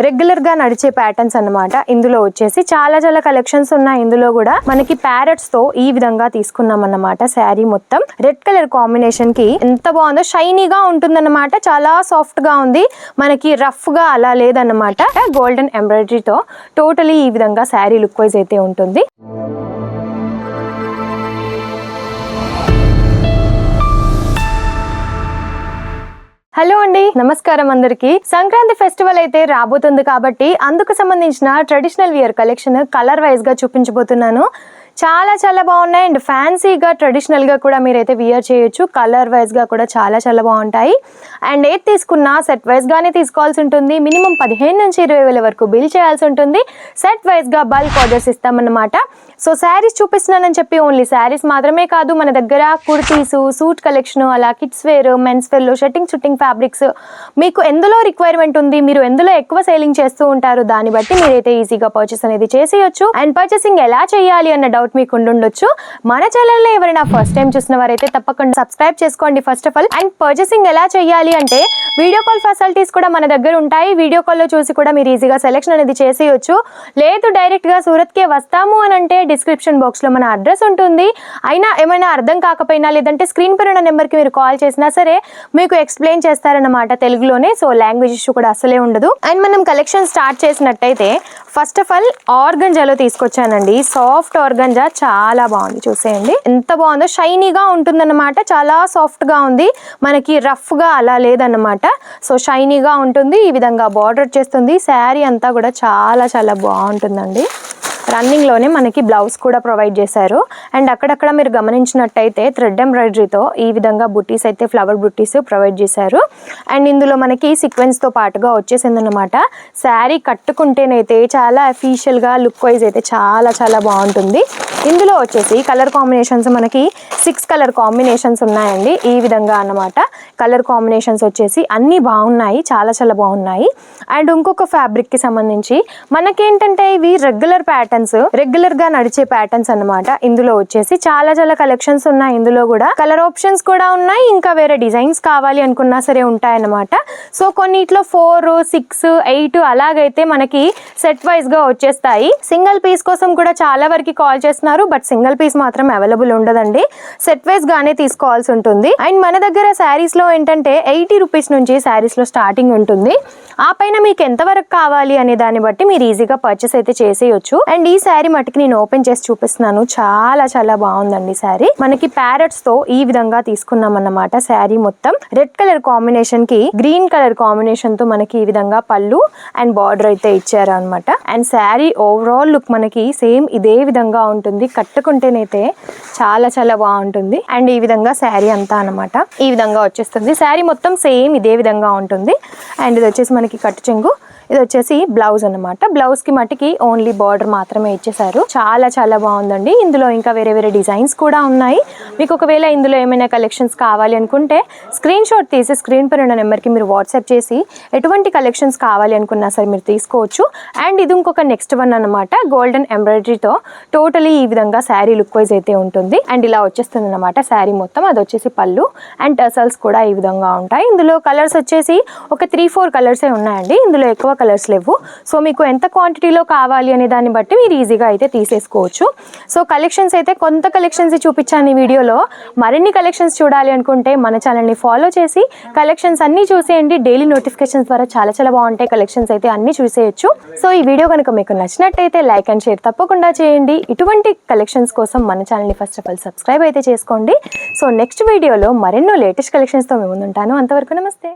Regular గా నడిచే patterns అన్నమాట. ఇందులో వచ్చేసి చాలా చాలా కలెక్షన్స్ ఉన్నాయి. ఇందులో కూడా మనకి ప్యారెట్స్ తో ఈ విధంగా తీసుకున్నాం అన్నమాట. శారీ మొత్తం రెడ్ కలర్ కాంబినేషన్ కి ఎంత బాగుందో, షైనీగా ఉంటుందన్నమాట. చాలా సాఫ్ట్ గా ఉంది, మనకి రఫ్ గా అలా లేదన్నమాట. గోల్డెన్ ఎంబ్రాయిడరీతో టోటలీ ఈ విధంగా శారీ లుక్ వైజ్ అయితే ఉంటుంది. హలో అండి, నమస్కారం అందరికి. సంక్రాంతి ఫెస్టివల్ అయితే రాబోతుంది కాబట్టి అందుకు సంబంధించిన traditional wear collection colour wise గా చూపించబోతున్నాను. చాలా చాలా బాగున్నాయి అండ్ ఫ్యాన్సీగా ట్రెడిషనల్గా కూడా మీరైతే వియర్ చేయొచ్చు. కలర్ వైజ్గా కూడా చాలా చాలా బాగుంటాయి. అండ్ ఏది తీసుకున్నా సెట్ వైజ్గానే తీసుకోవాల్సి ఉంటుంది. మినిమం 15 నుంచి 20 వేల వరకు బిల్ చేయాల్సి ఉంటుంది. సెట్ వైజ్గా బల్క్ ఆర్డర్స్ ఇస్తామన్నమాట. సో శారీస్ చూపిస్తున్నానని చెప్పి ఓన్లీ శారీస్ మాత్రమే కాదు, మన దగ్గర కుర్తీస్, సూట్ కలెక్షన్, అలా కిడ్స్ వేర్, మెన్స్ వేర్లో షుట్టింగ్ ఫ్యాబ్రిక్స్, మీకు ఎందులో రిక్వైర్మెంట్ ఉంది, మీరు ఎందులో ఎక్కువ సేలింగ్ చేస్తూ ఉంటారు, దాన్ని బట్టి మీరైతే ఈజీగా పర్చేస్ అనేది చేసేయచ్చు. అండ్ పర్చేసింగ్ ఎలా చేయాలి అన్న డౌట్ మీకు ఉండొచ్చు. మన ఛానల్లో ఎవరైనా ఫస్ట్ టైం చూసిన వారైతే తప్పకుండా సబ్స్క్రైబ్ చేసుకోండి first of all. And purchasing ఎలా చేయాలి అంటే వీడియో కాల్ ఫెసిలిటీస్ కూడా మన దగ్గర ఉంటాయి. వీడియో కాల్లో చూసి కూడా మీరు ఈజీగా సెలెక్షన్ అనేది చేసేయచ్చు. లేదు డైరెక్ట్ గా సూరత్కే వస్తాము అని అంటే డిస్క్రిప్షన్ బాక్స్ లో మన అడ్రస్ ఉంటుంది. అయినా ఏమైనా అర్థం కాకపోయినా లేదంటే స్క్రీన్ పైన ఉన్న నెంబర్ కి మీరు కాల్ చేసినా సరే మీకు ఎక్స్ప్లెయిన్ చేస్తారన్నమాట తెలుగులోనే. సో లాంగ్వేజ్ ఇష్యూ కూడా అసలే ఉండదు. అండ్ మనం కలెక్షన్ స్టార్ట్ చేసినట్టయితే ఫస్ట్ ఆఫ్ ఆల్ ఆర్గంజాలో తీసుకొచ్చానండి. సాఫ్ట్ ఆర్గంజా చాలా బాగుంది, చూసేయండి ఎంత బాగుందో. షైనీగా ఉంటుందన్నమాట, చాలా సాఫ్ట్ గా ఉంది, మనకి రఫ్ గా అలా లేదన్నమాట. సో షైనీగా ఉంటుంది. ఈ విధంగా బార్డర్ చేస్తుంది. శారీ అంతా కూడా చాలా చాలా బాగుంటుందండి. రన్నింగ్ లోనే మనకి బ్లౌజ్ కూడా ప్రొవైడ్ చేశారు. అండ్ అక్కడక్కడ మీరు గమనించినట్టయితే థ్రెడ్ ఎంబ్రాయిడరీతో ఈ విధంగా బుట్టీస్ అయితే ఫ్లవర్ బుట్టీస్ ప్రొవైడ్ చేశారు. అండ్ ఇందులో మనకి సీక్వెన్స్ తో పాటుగా వచ్చేసింది అనమాట. శారీ కట్టుకుంటేనైతే చాలా అఫీషియల్ గా లుక్ వైజ్ అయితే చాలా చాలా బాగుంటుంది. ఇందులో వచ్చేసి కలర్ కాంబినేషన్స్ మనకి 6 కలర్ కాంబినేషన్స్ ఉన్నాయండి. ఈ విధంగా అన్నమాట. కలర్ కాంబినేషన్స్ వచ్చేసి అన్ని బాగున్నాయి, చాలా చాలా బాగున్నాయి. అండ్ ఇంకొక ఫ్యాబ్రిక్ కి సంబంధించి మనకేంటంటే ఇవి రెగ్యులర్ గా నడిచే ప్యాటర్న్స్ అన్నమాట. ఇందులో వచ్చేసి చాలా చాలా కలెక్షన్స్ ఉన్నాయి. ఇందులో కూడా కలర్ ఆప్షన్స్ కూడా ఉన్నాయి. ఇంకా వేరే డిజైన్స్ కావాలి అనుకున్నా సరే ఉంటాయన్నమాట. సో కొన్నిట్లో 4, 6, 8 అలాగైతే మనకి సెట్ వైజ్ గా వచ్చేస్తాయి. సింగిల్ పీస్ కోసం కూడా చాలా వరకు కాల్ చేస్తున్నారు, బట్ సింగిల్ పీస్ మాత్రం అవైలబుల్ ఉండదండి. సెట్ వైజ్ గానే తీసుకోవాల్సి ఉంటుంది. అండ్ మన దగ్గర శారీస్ లో ఏంటంటే 80 రూపీస్ నుంచి శారీస్ లో స్టార్టింగ్ ఉంటుంది. ఆ పైన మీకు ఎంత వరకు కావాలి అనే దాన్ని బట్టి మీరు ఈజీగా పర్చేస్ అయితే చేసేయచ్చు. అండ్ ఈ శారీ మటుకు నేను ఓపెన్ చేసి చూపిస్తున్నాను. చాలా చాలా బాగుందండి శారీ. మనకి ప్యారెట్స్ తో ఈ విధంగా తీసుకున్నాం అన్నమాట. శారీ మొత్తం రెడ్ కలర్ కాంబినేషన్ కి గ్రీన్ కలర్ కాంబినేషన్ తో మనకి ఈ విధంగా పళ్ళు అండ్ బార్డర్ అయితే ఇచ్చారు అనమాట. అండ్ శారీ ఓవరాల్ లుక్ మనకి సేమ్ ఇదే విధంగా ఉంటుంది. కట్టుకుంటేనైతే చాలా చాలా బాగుంటుంది. అండ్ ఈ విధంగా శారీ అంతా అనమాట ఈ విధంగా వచ్చేస్తుంది. శారీ మొత్తం సేమ్ ఇదే విధంగా ఉంటుంది. అండ్ ఇది వచ్చేసి మనకి కట్టు చెంగు, ఇది వచ్చేసి బ్లౌజ్ అన్నమాట. బ్లౌజ్ కి మట్టికి ఓన్లీ బార్డర్ మాత్రమే ఇచ్చేసారు. చాలా చాలా బాగుందండి. ఇందులో ఇంకా వేరే వేరే డిజైన్స్ కూడా ఉన్నాయి. మీకు ఒకవేళ ఇందులో ఏమైనా కలెక్షన్స్ కావాలి అనుకుంటే స్క్రీన్ షాట్ తీసి స్క్రీన్ పైన ఉన్న నెంబర్కి మీరు వాట్సాప్ చేసి ఎటువంటి కలెక్షన్స్ కావాలి అనుకున్నా సరే మీరు తీసుకోవచ్చు. అండ్ ఇది ఇంకొక నెక్స్ట్ వన్ అనమాట. గోల్డెన్ ఎంబ్రాయిడరీతో టోటలీ ఈ విధంగా శారీ లుక్ వైజ్ అయితే ఉంటుంది. అండ్ ఇలా వచ్చేస్తుంది అనమాట శారీ మొత్తం. అది వచ్చేసి పళ్ళు అండ్ టసల్స్ కూడా ఈ విధంగా ఉంటాయి. ఇందులో కలర్స్ వచ్చేసి ఒక 3-4 కలర్సే ఉన్నాయండి. ఇందులో ఎక్కువ కలర్స్ లేవు. సో మీకు ఎంత క్వాంటిటీలో కావాలి అనే దాన్ని బట్టి మీరు ఈజీగా అయితే తీసేసుకోవచ్చు. సో కలెక్షన్స్ అయితే కొంత కలెక్షన్స్ చూపించాను ఈ వీడియోలో. మరిన్ని కలెక్షన్స్ చూడాలి అనుకుంటే మన ఛానల్ని ఫాలో చేసి కలెక్షన్స్ అన్ని చూసేయండి. డైలీ నోటిఫికేషన్స్ ద్వారా చాలా చాలా బాగుంటాయి కలెక్షన్స్ అయితే అన్ని చూసేయచ్చు. సో ఈ వీడియో కనుక మీకు నచ్చినట్టయితే లైక్ అండ్ షేర్ తప్పకుండా చేయండి. ఇటువంటి కలెక్షన్స్ కోసం మన ఛానల్ని ఫస్ట్ ఆఫ్ ఆల్ సబ్స్క్రైబ్ అయితే చేసుకోండి. సో నెక్స్ట్ వీడియోలో మరెన్నో లేటెస్ట్ కలెక్షన్స్తో మేము ముందుంటాను. అంతవరకు నమస్తే.